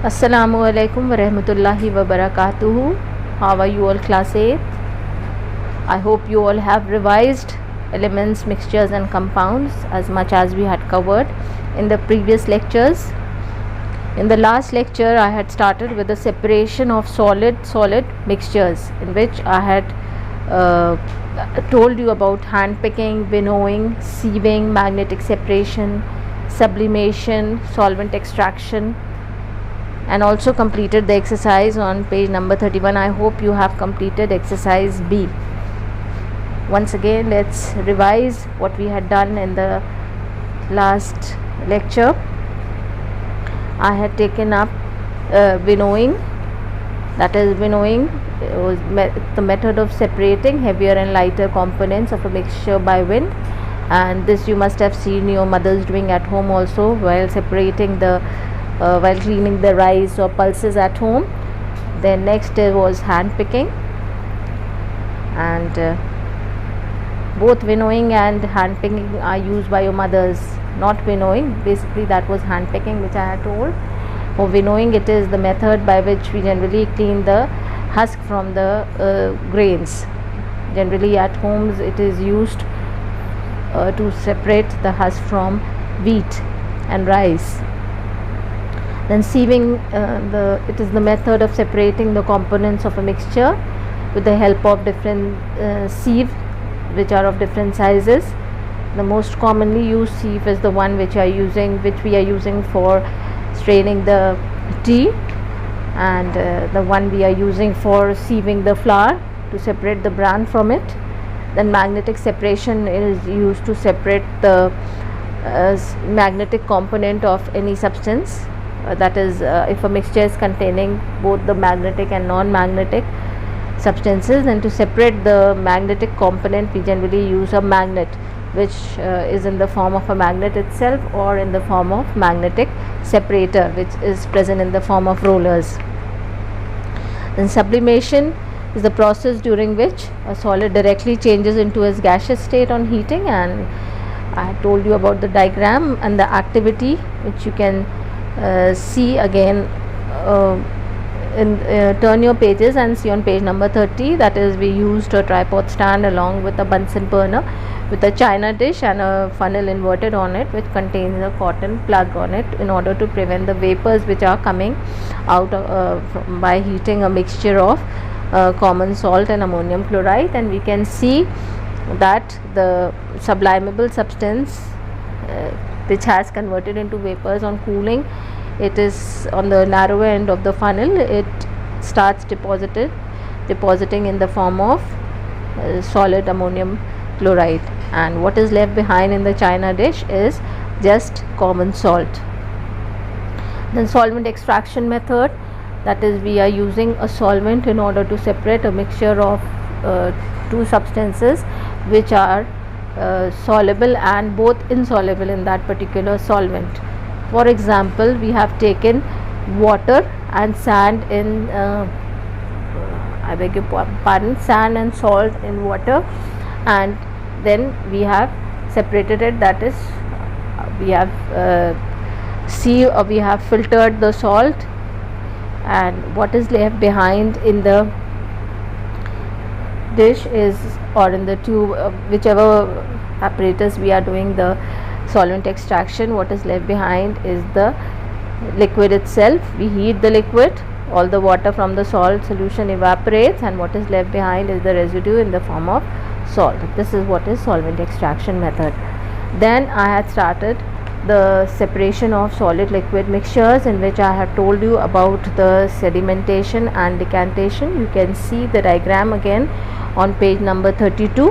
Assalamu alaikum wa rahmatullahi wa barakatuhu. How are you all, class 8? I hope you all have revised elements, mixtures and compounds as much as we had covered in the previous lectures. In the last lecture I had started with the separation of solid mixtures, in which I had told you about hand picking, winnowing, sieving, magnetic separation, sublimation, solvent extraction, and also completed the exercise on page number 31. I hope you have completed exercise B. Once again, let's revise what we had done in the last lecture. I had taken up winnowing. That is, winnowing was the method of separating heavier and lighter components of a mixture by wind, and this you must have seen your mothers doing at home also while separating the while cleaning the rice or pulses at home. Then next was hand picking, and both winnowing and hand picking are used by your mothers. Not winnowing, basically that was hand picking which I had told. For winnowing, it is the method by which we generally clean the husk from the grains. Generally at homes it is used to separate the husk from wheat and rice. Then sieving, it is the method of separating the components of a mixture with the help of different sieve, which are of different sizes. The most commonly used sieve is the one which we are using for straining the tea, and the one we are using for sieving the flour to separate the bran from it. Then magnetic separation is used to separate the magnetic component of any substance. That is, if a mixture is containing both the magnetic and non-magnetic substances, then to separate the magnetic component we generally use a magnet, which is in the form of a magnet itself or in the form of magnetic separator, which is present in the form of rollers. Then sublimation is the process during which a solid directly changes into its gaseous state on heating, and I told you about the diagram and the activity which you can see again. Turn your pages and see on page number 30. That is, we used a tripod stand along with a Bunsen burner with a china dish and a funnel inverted on it, which contains a cotton plug on it, in order to prevent the vapors which are coming out by heating a mixture of common salt and ammonium chloride. And we can see that the sublimable substance which has converted into vapors on cooling, it is on the narrow end of the funnel. It starts depositing in the form of solid ammonium chloride, and what is left behind in the china dish is just common salt. Then solvent extraction method, that is, we are using a solvent in order to separate a mixture of two substances which are soluble and both insoluble in that particular solvent. For example, we have taken water and sand in sand and salt in water, and then we have separated it. That is, we have we have filtered the salt, and what is left behind in the dish is, or in the tube, whichever apparatus we are doing the solvent extraction, what is left behind is the liquid itself. We heat the liquid, all the water from the salt solution evaporates, and what is left behind is the residue in the form of salt. This is what is solvent extraction method. Then I had started the separation of solid liquid mixtures, in which I have told you about the sedimentation and decantation. You can see the diagram again on page number 32.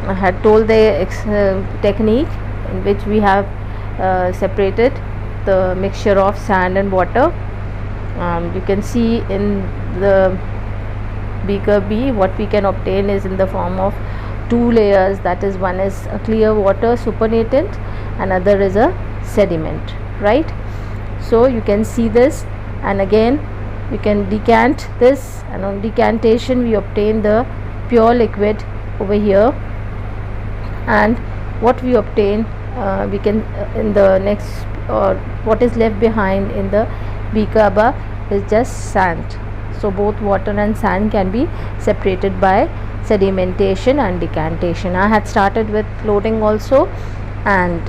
I had told the technique in which we have separated the mixture of sand and water. You can see in the beaker B what we can obtain is in the form of two layers. That is, one is a clear water supernatant, another is a sediment, right? So you can see this, and again you can decant this, and on decantation we obtain the pure liquid over here, and what we obtain we can in the next, or what is left behind in the beaker above is just sand. So both water and sand can be separated by sedimentation and decantation. I had started with chlorine also, and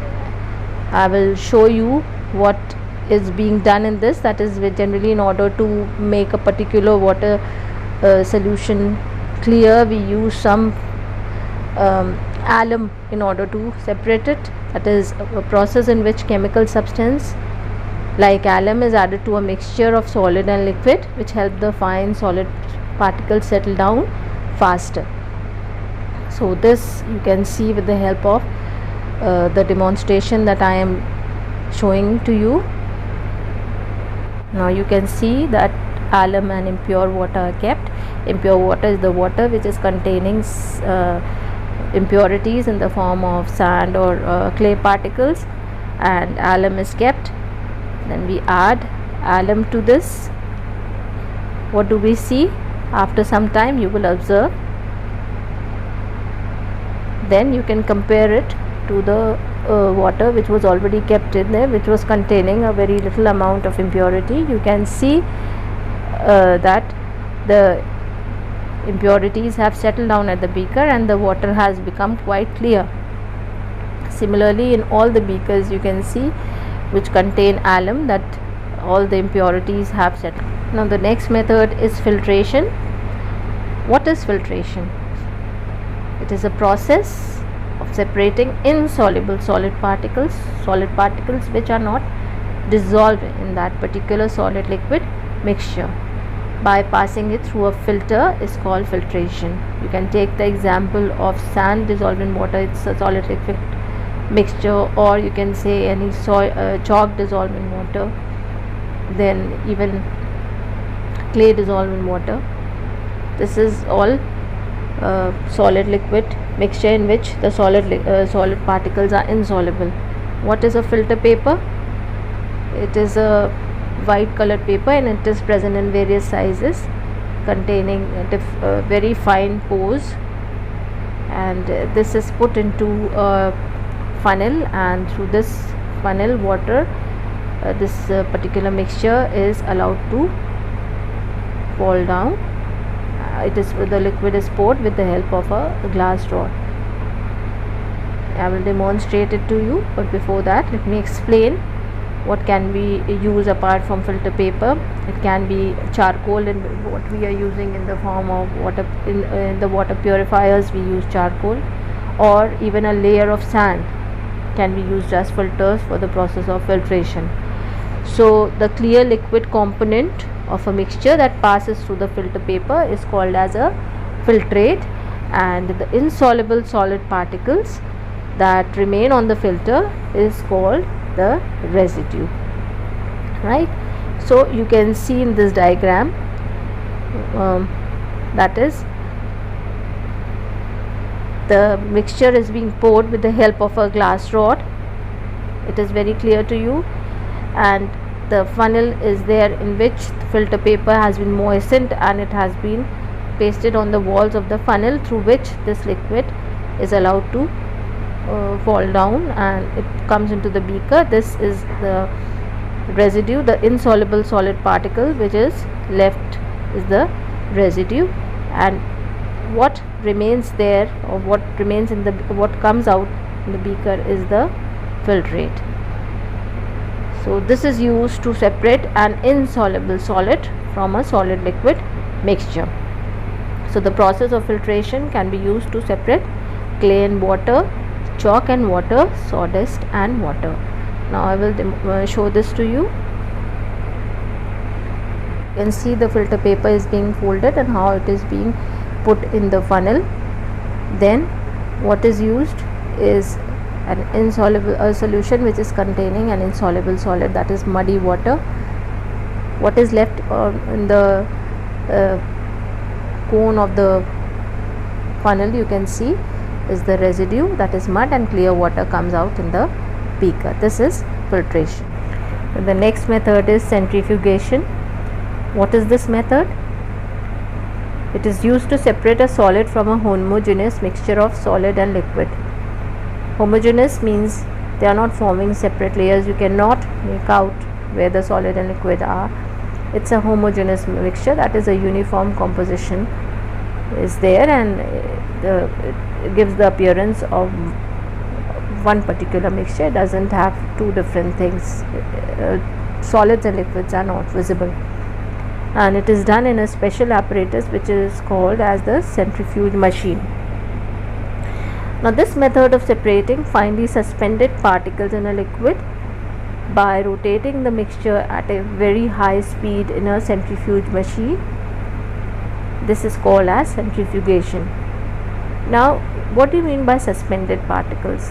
I will show you what is being done in this. That is, generally in order to make a particular water solution clear, we use some alum in order to separate it. That is a process in which chemical substance like alum is added to a mixture of solid and liquid, which help the fine solid particles settle down faster. So this you can see with the help of the demonstration that I am showing to you. Now you can see that alum and impure water are kept. Impure water is the water which is containing impurities in the form of sand or clay particles, and alum is kept. Then we add alum to this. What do we see? After some time you will observe. Then you can compare it to the water which was already kept in there, which was containing a very little amount of impurity. You can see that the impurities have settled down at the beaker and the water has become quite clear. Similarly, in all the beakers you can see which contain alum, that all the impurities have settled. Now the next method is filtration. What is filtration? It is a process of separating insoluble solid particles which are not dissolved in that particular solid liquid mixture, by passing it through a filter is called filtration. You can take the example of sand dissolved in water, it's a solid liquid mixture, or you can say any chalk dissolved in water, then even clay dissolved in water. This is all solid liquid mixture in which the solid particles are insoluble. What is a filter paper? It is a white colored paper and it is present in various sizes, containing very fine pores, and this is put into a funnel, and through this funnel water, this particular mixture is allowed to fall down. The liquid is poured with the help of a glass rod. I will demonstrate it to you, but before that let me explain what can we use apart from filter paper. It can be charcoal, in what we are using in the form of water. In the water purifiers we use charcoal, or even a layer of sand can be used as filters for the process of filtration. So the clear liquid component of a mixture that passes through the filter paper is called as a filtrate, and the insoluble solid particles that remain on the filter is called the residue, right? So you can see in this diagram, that is, the mixture is being poured with the help of a glass rod. It is very clear to you, and the funnel is there in which the filter paper has been moistened and it has been pasted on the walls of the funnel, through which this liquid is allowed to fall down and it comes into the beaker. This is the residue, the insoluble solid particle which is left is the residue, and what remains there, or what remains in the what comes out in the beaker is the filtrate. So this is used to separate an insoluble solid from a solid liquid mixture. So the process of filtration can be used to separate clay and water, chalk and water, sawdust and water. Now I will show this to you. You can see the filter paper is being folded and how it is being put in the funnel. Then what is used is an insoluble solution which is containing an insoluble solid, that is muddy water. What is left in the cone of the funnel, you can see, is the residue, that is mud, and clear water comes out in the beaker. This is filtration. And the next method is centrifugation. What is this method? It is used to separate a solid from a homogeneous mixture of solid and liquid. Homogeneous means they are not forming separate layers. You cannot make out where the solid and liquid are. It's a homogeneous mixture, that is a uniform composition is there, and it gives the appearance of one particular mixture. It doesn't have two different things. Solids and liquids are not visible, and it is done in a special apparatus which is called as the centrifuge machine. Now this method of separating finely suspended particles in a liquid by rotating the mixture at a very high speed in a centrifuge machine, this is called as centrifugation. Now what do you mean by suspended particles?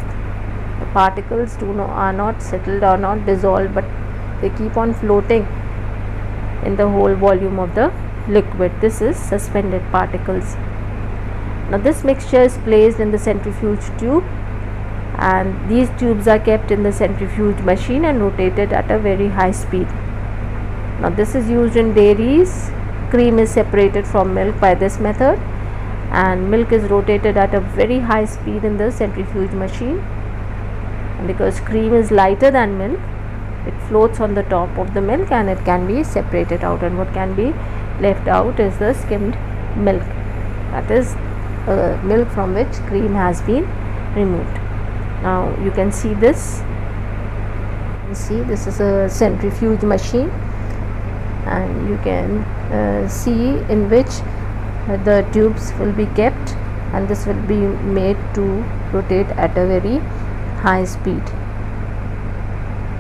The particles are not settled or not dissolved, but they keep on floating in the whole volume of the liquid. This is suspended particles. Now this mixture is placed in the centrifuge tube, and these tubes are kept in the centrifuge machine and rotated at a very high speed. Now this is used in dairies. Cream is separated from milk by this method, and milk is rotated at a very high speed in the centrifuge machine. And because cream is lighter than milk, it floats on the top of the milk and it can be separated out, and what can be left out is the skimmed milk, that is milk from which cream has been removed. Now you can see this. This is a centrifuge machine, and you can see in which the tubes will be kept, and this will be made to rotate at a very high speed.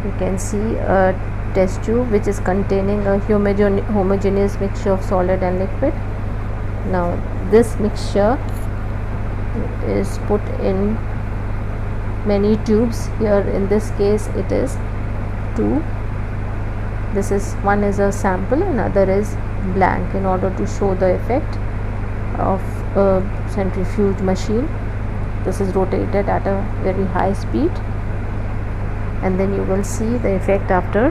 You can see a test tube which is containing a homogeneous mixture of solid and liquid. Now this mixture is put in many tubes. Here in this case it is 2. This is one is a sample, another is blank, in order to show the effect of a centrifuge machine. This is rotated at a very high speed, and then you will see the effect after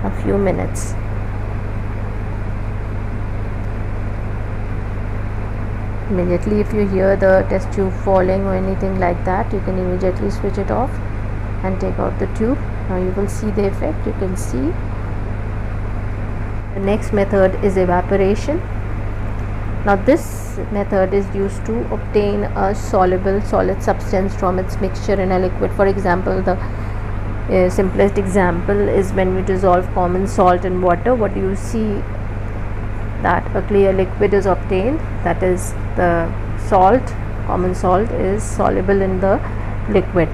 a few minutes. Immediately if you hear the test tube falling or anything like that, you can immediately switch it off and take out the tube. Now you will see the effect. You can see the next method is evaporation. Now this method is used to obtain a soluble solid substance from its mixture in a liquid. For example, the simplest example is when we dissolve common salt in water. What do you see? That a clear liquid is obtained, that is the salt, common salt is soluble in the liquid.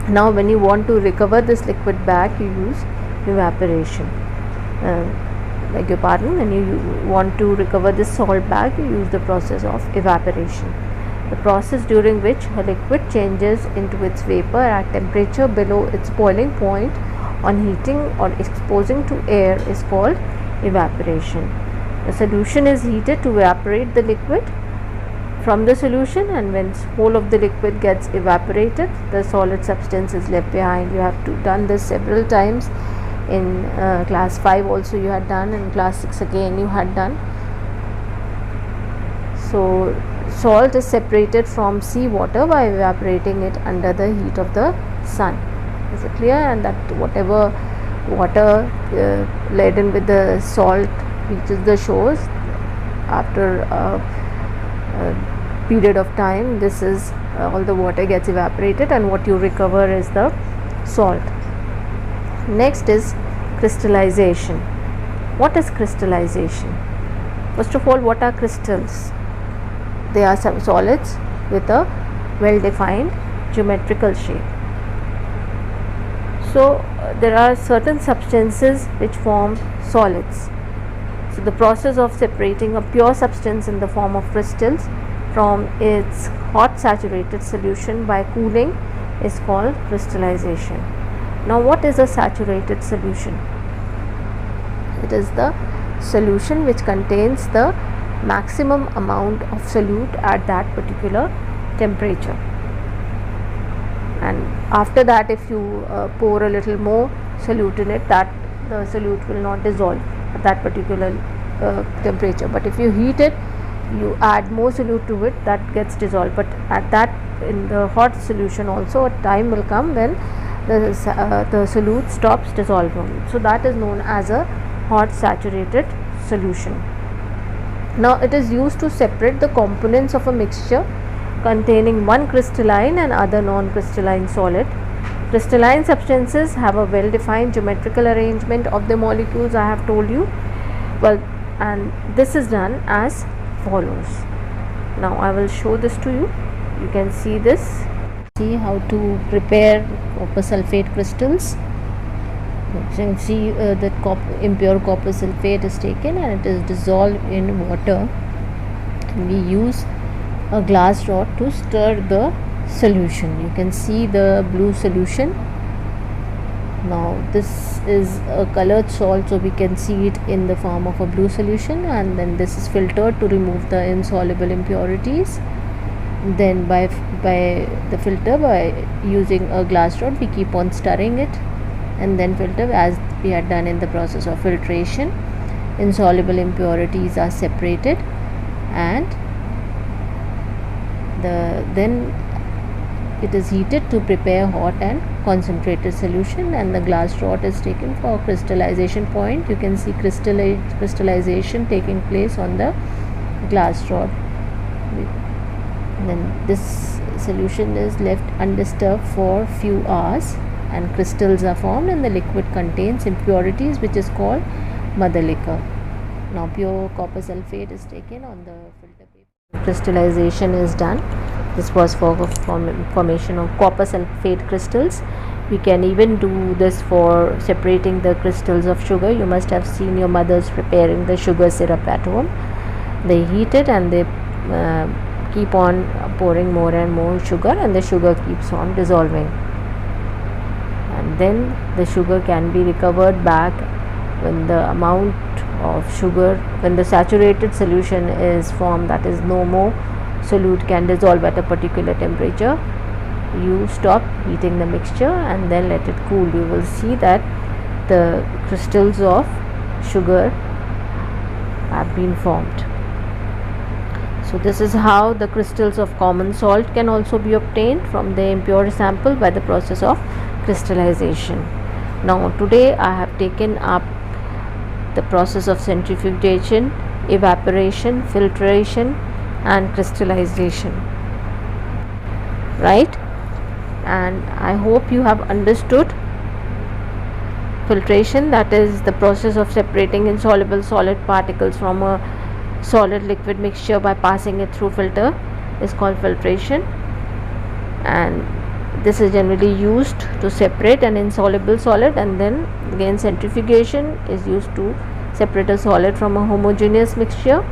Now when you want to recover this liquid back, you use evaporation. Beg your pardon, when you want to recover this salt back, you use the process of evaporation, the process during which a liquid changes into its vapor at temperature below its boiling point on heating or exposing to air is called evaporation. The solution is heated to evaporate the liquid from the solution, and when whole of the liquid gets evaporated, the solid substance is left behind. You have done this several times. In class 5 also you had done, in class 6 again you had done. So salt is separated from sea water by evaporating it under the heat of the sun. Is it clear? And that whatever water laden with the salt reaches the shores after a period of time, this is all the water gets evaporated, and what you recover is the salt. Next is crystallization. What is crystallization? First of all, what are crystals? They are some solids with a well defined geometrical shape. So there are certain substances which form solids. So the process of separating a pure substance in the form of crystals from its hot saturated solution by cooling is called crystallization. Now what is a saturated solution? It is the solution which contains the maximum amount of solute at that particular temperature, and after that if you pour a little more solute in it, that the solute will not dissolve at that particular temperature, but if you heat it, you add more solute to it, that gets dissolved. But at that, in the hot solution also, a time will come when the solute stops dissolving. So that is known as a hot saturated solution. Now it is used to separate the components of a mixture containing one crystalline and other non-crystalline solid. Crystalline substances have a well-defined geometrical arrangement of the molecules, I have told you. Well, and this is done as follows. Now I will show this to you. You can see this. See how to prepare copper sulfate crystals. You can see that impure copper sulfate is taken and it is dissolved in water. And we use a glass rod to stir the solution. You can see the blue solution. Now this is a colored salt, so we can see it in the form of a blue solution, and then this is filtered to remove the insoluble impurities. Then by the filter, by using a glass rod, we keep on stirring it and then filter as we had done in the process of filtration. Insoluble impurities are separated, and then it is heated to prepare hot and concentrated solution, and the glass rod is taken for crystallization point. You can see crystallization taking place on the glass rod. Then this solution is left undisturbed for few hours and crystals are formed, and the liquid contains impurities which is called mother liquor. Now pure copper sulfate is taken on the filter paper. Crystallization is done. This was for formation of copper sulfate crystals. We can even do this for separating the crystals of sugar. You must have seen your mothers preparing the sugar syrup at home. They heat it and they keep on pouring more and more sugar, and the sugar keeps on dissolving, and then the sugar can be recovered back when the amount of sugar, when the saturated solution is formed, that is no more solute can dissolve at a particular temperature. You stop heating the mixture and then let it cool. You will see that the crystals of sugar have been formed. So this is how the crystals of common salt can also be obtained from the impure sample by the process of crystallization. Now today I have taken up the process of centrifugation, evaporation, filtration and crystallization, right? And I hope you have understood filtration, that is the process of separating insoluble solid particles from a solid liquid mixture by passing it through filter, is called filtration, and this is generally used to separate an insoluble solid, and then again centrifugation is used to separate a solid from a homogeneous mixture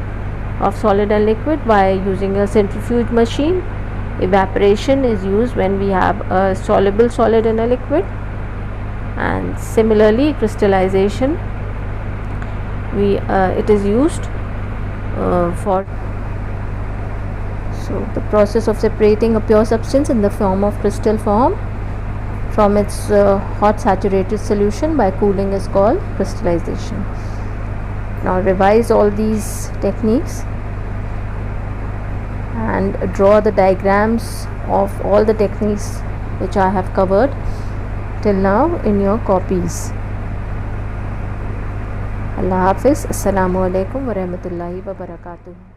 of solid and liquid by using a centrifuge machine. Evaporation is used when we have a soluble solid in a liquid, and similarly crystallization it is used for the process of separating a pure substance in the form of crystal form from its hot saturated solution by cooling is called crystallization. Now revise all these techniques and draw the diagrams of all the techniques which I have covered till now in your copies. Allah Hafiz. Assalamu alaikum wa rahmatullahi wa barakatuh.